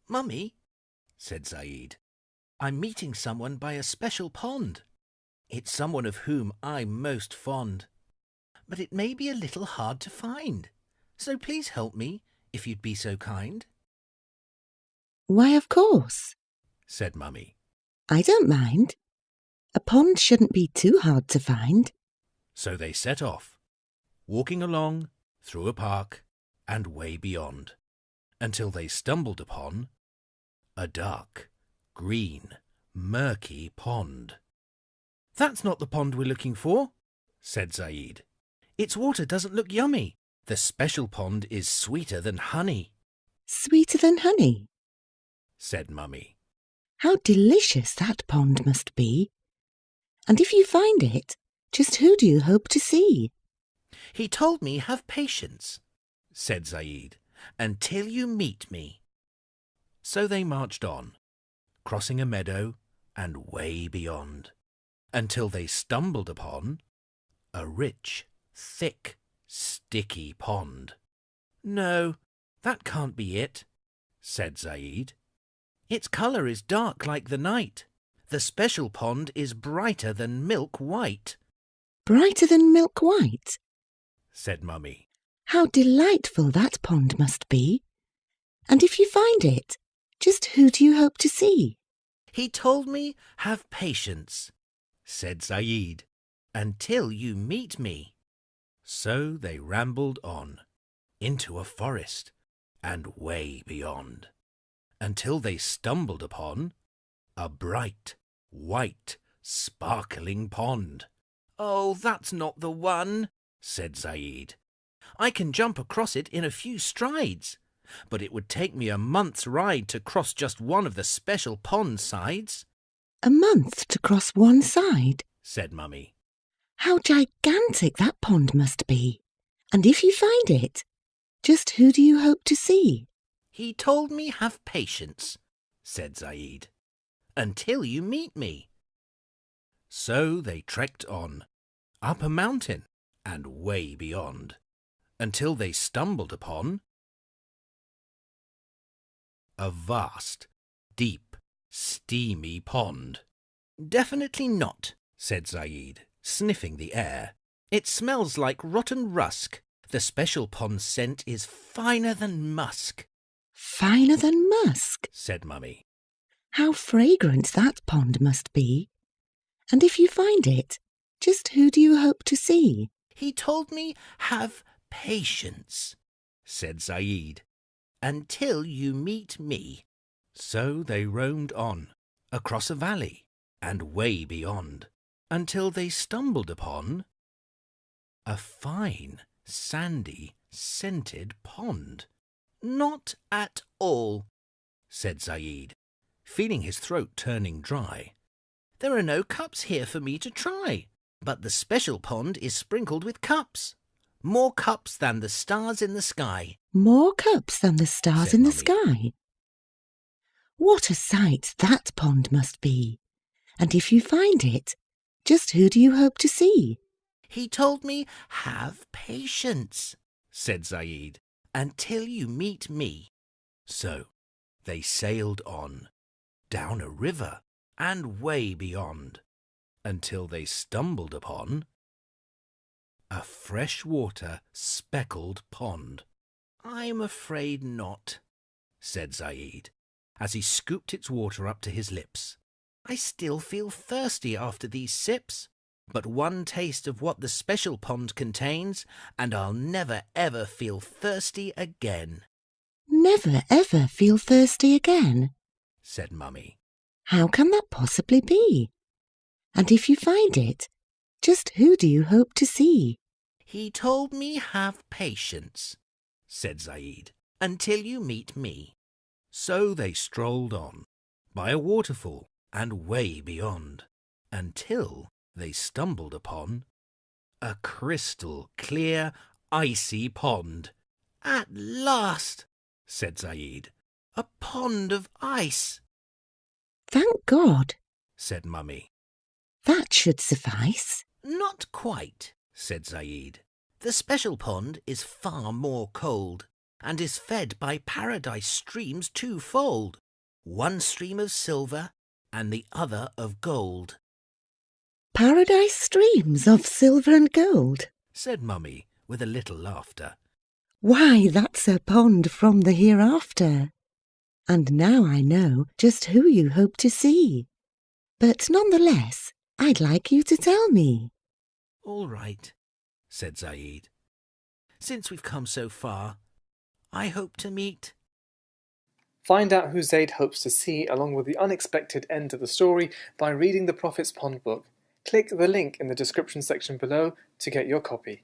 "Mummy," said Zaid, "I'm meeting someone by a special pond. It's someone of whom I'm most fond. But it may be a little hard to find. So please help me, if you'd be so kind." "Why, of course," said Mummy. "I don't mind. A pond shouldn't be too hard to find." So they set off, walking along through a park and way beyond, until they stumbled upon a dark, green, murky pond. "That's not the pond we're looking for," said Zaid. "Its water doesn't look yummy. The special pond is sweeter than honey," "Sweeter than honey? said Mummy. How delicious that pond must be. And if you find it, just who do you hope to see?" "He told me have patience," said Zaid, "until you meet me." So they marched on, crossing a meadow and way beyond, until they stumbled upon a rich, thick, sticky pond. "No, that can't be it," said Zaid. "Its colour is dark like the night. The special pond is brighter than milk white," "Brighter than milk white? said Mummy. How delightful that pond must be. And if you find it, just who do you hope to see?" "He told me have patience," said Zaid, "until you meet me." So they rambled on, into a forest and way beyond, until they stumbled upon a bright, white, sparkling pond. "Oh, that's not the one," said Zaid. "I can jump across it in a few strides, but it would take me a month's ride to cross just one of the special pond sides," "A month to cross one side? said Mummy. How gigantic that pond must be. And if you find it, just who do you hope to see?" "He told me have patience," said Zaid, "until you meet me." So they trekked on, up a mountain and way beyond, until they stumbled upon a vast, deep, steamy pond. "Definitely not," said Zaid, sniffing the air. "It smells like rotten rusk. The special pond scent is finer than musk," "Finer than musk? said Mummy. How fragrant that pond must be. And if you find it, just who do you hope to see?" "He told me have patience," said Zaid, "until you meet me." So they roamed on, across a valley and way beyond, until they stumbled upon a fine, sandy, scented pond. "Not at all," said Zaid, feeling his throat turning dry. "There are no cups here for me to try, but the special pond is sprinkled with cups. More cups than the stars in the sky," "More cups than the stars said in the Mummy. sky? What a sight that pond must be. And if you find it, just who do you hope to see?" "He told me have patience," said Zaid, "until you meet me." So they sailed on, down a river and way beyond, until they stumbled upon a freshwater speckled pond. "I'm afraid not," said Zaid, as he scooped its water up to his lips. "I still feel thirsty after these sips, but one taste of what the special pond contains, and I'll never ever feel thirsty again," "Never ever feel thirsty again? said Mummy. How can that possibly be? And if you find it, just who do you hope to see?" "He told me have patience," said Zaid, "until you meet me." So they strolled on, by a waterfall and way beyond, until they stumbled upon a crystal clear, icy pond. "At last," said Zaid, "a pond of ice," "Thank God," said Mummy. "that should suffice." "Not quite," said Zaid. "The special pond is far more cold, and is fed by paradise streams twofold, one stream of silver and the other of gold. Paradise streams of silver and gold? Said Mummy with a little laughter. Why, that's a pond from the hereafter. And now I know just who you hope to see. But nonetheless, I'd like you to tell me. All right, said Zaid. Since we've come so far, I hope to meet... Find out who Zaid hopes to see along with the unexpected end to the story by reading the Prophet's Pond book. Click the link in the description section below to get your copy.